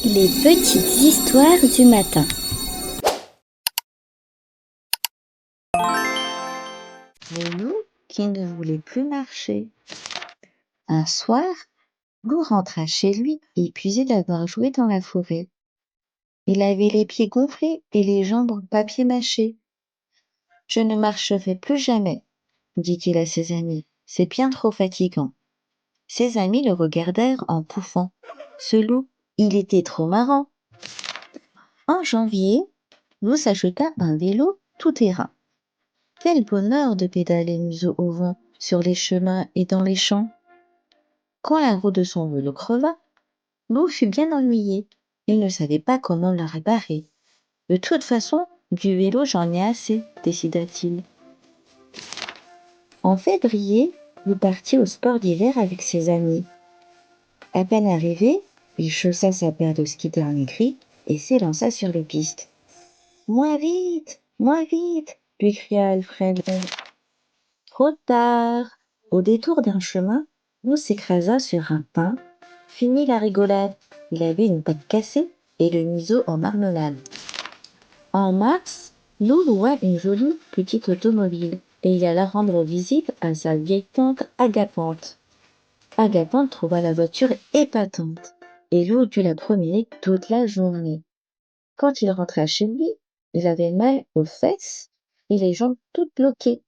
Les petites histoires du matin. Le loup qui ne voulait plus marcher. Un soir, Loup rentra chez lui, épuisé d'avoir joué dans la forêt. Il avait les pieds gonflés et les jambes en papier mâché. « Je ne marcherai plus jamais, » dit-il à ses amis. « C'est bien trop fatigant. » Ses amis le regardèrent en pouffant. Ce loup, il était trop marrant. En janvier, Loup s'acheta un vélo tout-terrain. Quel bonheur de pédaler museau au vent sur les chemins et dans les champs. Quand la roue de son vélo creva, Loup fut bien ennuyé. Il ne savait pas comment la réparer. « De toute façon, du vélo j'en ai assez, » décida-t-il. En février, Loup partit au sport d'hiver avec ses amis. À peine arrivé, il chaussa sa paire de ski dernier cri et s'élança sur les pistes. « Moins vite, lui cria Alfred. Trop tard. Au détour d'un chemin, Loup s'écrasa sur un pin. Fini la rigolade. Il avait une patte cassée et le museau en marmelade. En mars, Loup loua une jolie petite automobile et il alla rendre visite à sa vieille tante Agapante. Agapante trouva la voiture épatante et Loup dut la promener toute la journée. Quand il rentra chez lui, il avait mal aux fesses et les jambes toutes bloquées.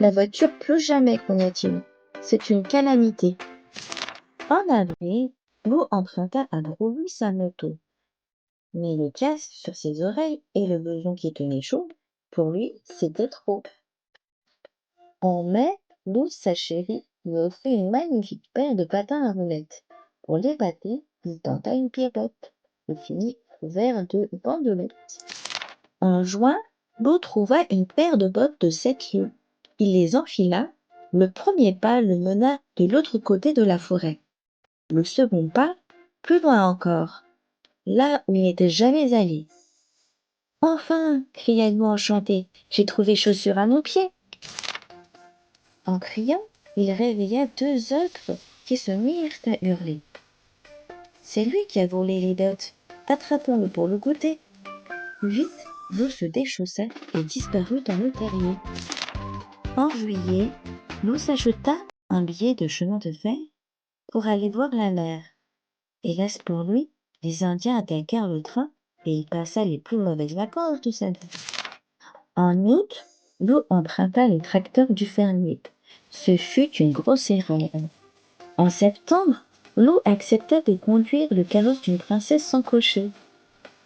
La voiture plus jamais, cogna-t-il. C'est une calamité. En avril, Loup emprunta à Drouin sa moto. Mais le casque sur ses oreilles et le blouson qui tenait chaud, pour lui, c'était trop. En mai, Loup, sa chérie, lui offrit une magnifique paire de patins à roulettes. Pour l'épater, il tenta une pirouette et finit couvert de bandelettes. En juin, Loup trouva une paire de bottes de 7 lieues. Il les enfila. Le premier pas le mena de l'autre côté de la forêt. Le second pas, plus loin encore, là où il n'était jamais allé. « Enfin !» cria Loup enchanté, « j'ai trouvé chaussures à mon pied !» En criant, il réveilla 2 autres qui se mirent à hurler. « C'est lui qui a volé les bottes, attrapons-le pour le goûter !» Vite, Loup se déchaussa et disparut dans le terrier. En juillet, Loup s'acheta un billet de chemin de fer pour aller voir la mer. Hélas pour lui, les Indiens attaquèrent le train et il passa les plus mauvaises vacances de sa vie. En août, Loup emprunta le tracteur du fermier. Ce fut une grosse erreur. En septembre, Loup accepta de conduire le carrosse d'une princesse sans cocher.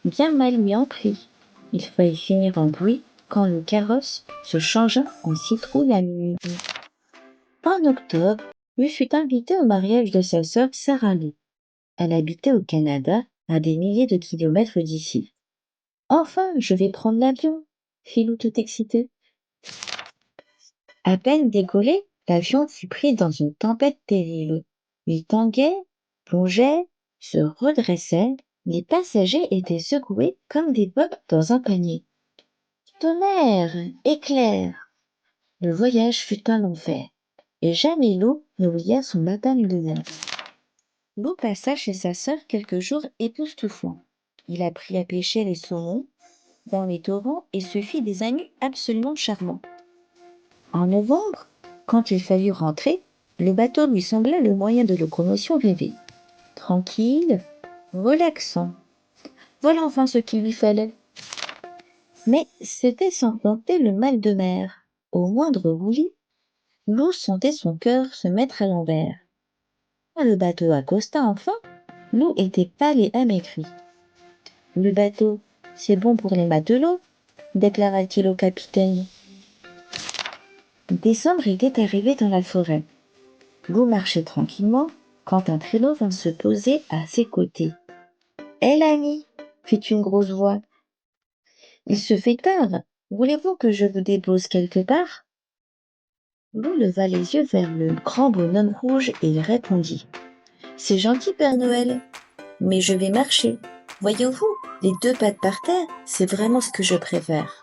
Bien mal lui en prit. Il faillit finir en bruit quand le carrosse se changea en citrouille à minuit. En octobre, Loup fut invité au mariage de sa sœur Sarah Loup. Elle habitait au Canada, à des milliers de kilomètres d'ici. « Enfin, je vais prendre l'avion !» fit Loup tout excité. À peine décollé, l'avion fut pris dans une tempête terrible. Il tanguait, plongeait, se redressait. Les passagers étaient secoués comme des pommes dans un panier. Tonnerre, éclair! Le voyage fut un enfer, et jamais Loup n'oublia son matin lunaire. Loup passa chez sa sœur quelques jours époustouflants. Il apprit à pêcher les saumons dans les torrents et se fit des amis absolument charmants. En novembre, quand il fallut rentrer, le bateau lui sembla le moyen de locomotion rêvé. Tranquille, relaxant. Voilà enfin ce qu'il lui fallait. Mais c'était sans compter le mal de mer. Au moindre roulis, Loup sentait son cœur se mettre à l'envers. Quand le bateau accosta enfin, Loup était pâle et amaigri. « Le bateau, c'est bon pour les matelots, » déclara-t-il au capitaine. Décembre était arrivé dans la forêt. Loup marchait tranquillement quand un traîneau vint se poser à ses côtés. « Hé l'ami !» fit une grosse voix. « Il se fait tard. Voulez-vous que je vous dépose quelque part ?» Loup leva les yeux vers le grand bonhomme rouge et il répondit. « C'est gentil, Père Noël, mais je vais marcher. Voyez-vous, les 2 pattes par terre, c'est vraiment ce que je préfère. »